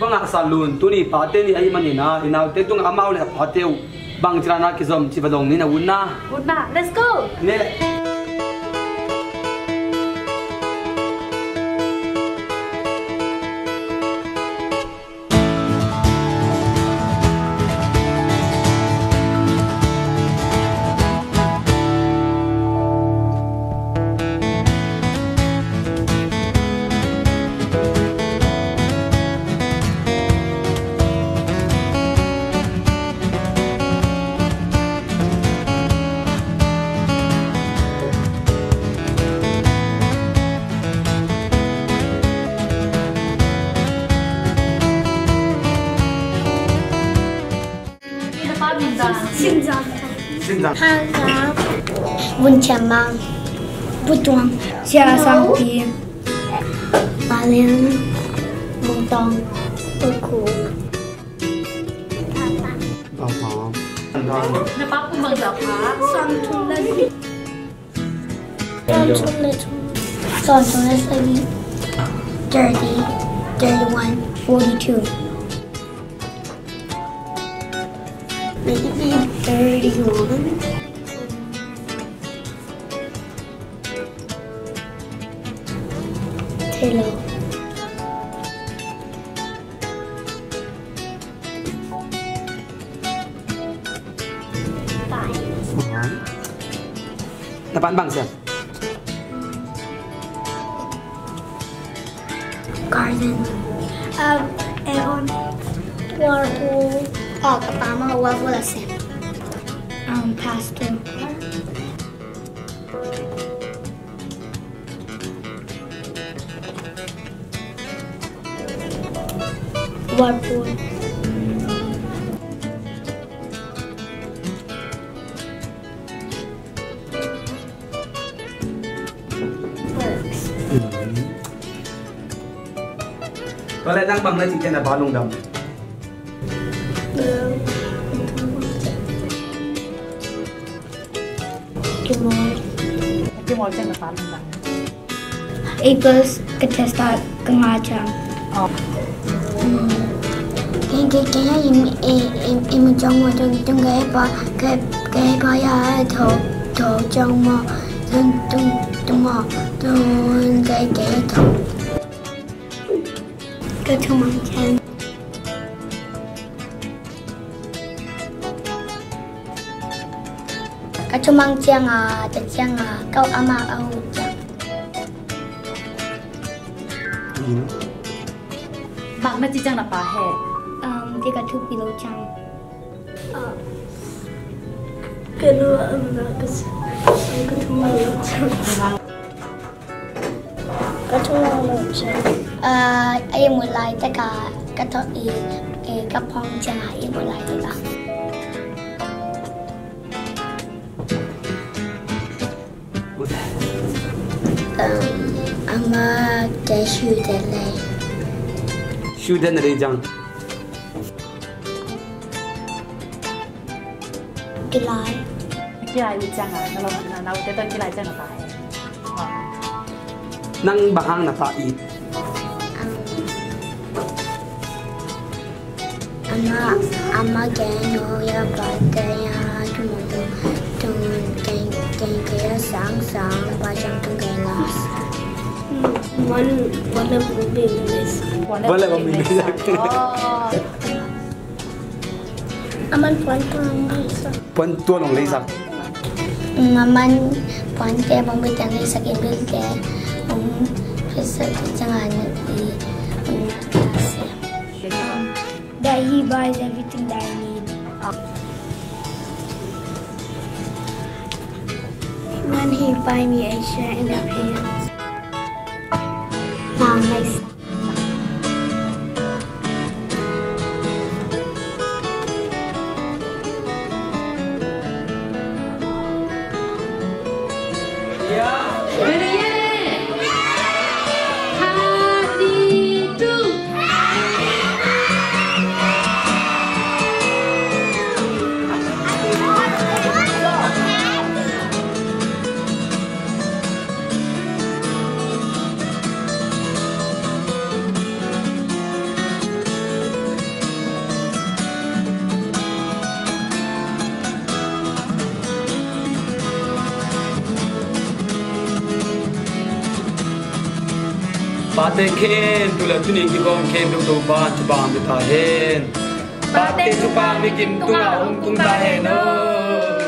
banga salun tu ni pate ni ai manina inau te tung amau le pateu bang trana kizom chibadong ni na unna let's go ne Xin chào. Vun chém mang, bút tuang, chia sang pi, ba liên, mông tong, bút khủ. bảo phó Nè bác cũng mừng giáo phá. Son chung lên. Son chung lên say đi. 30, 31, 42. Maybe 31. Taylor. đáp án bằng gì Garden. Eon. Whirlpool. Kapama, wala siya. Pastor. Whirlpool. Works. có lẽ đang bằng lên chị tên là bao lông đầm Cái mồi trên là phá lông đầm. Equals Katesta Kangachang. Cái em trong mà trong cái ba ya thổ trong mà trong mà trong cái thổ cái trong mang chang cái trong mang chang câu ama au chang Bạn nó chỉ chẳng là phá hè. dia kat tu pilau chang Kedua bagus. Ketemu lucang. Ketemu lucang. ai một lại tất cả các thợ các phong chang ai một lại tất cả ama cái shoe đây này shoe den ở đây chăng cái lái Cái lại bị chẳng à, nó cái tên cái lại chẳng là phá hè. năng bahang na pa it ama cái nó ya ba cái ya tung cái sáng ba trăm tung cái nas Wala bumilis. Wala mamimili. Aman puan isa. Puan tua nong leisak. Ngaman puan ke bang bitan ni sakit bil ke bisa jangan di that he buys everything that I need. When he buy me a shirt and a pants. Nice. Pate ken tula tuning ki gong ken do ban chubam ta hen Pate chupam mi kim tunga tung ta hen no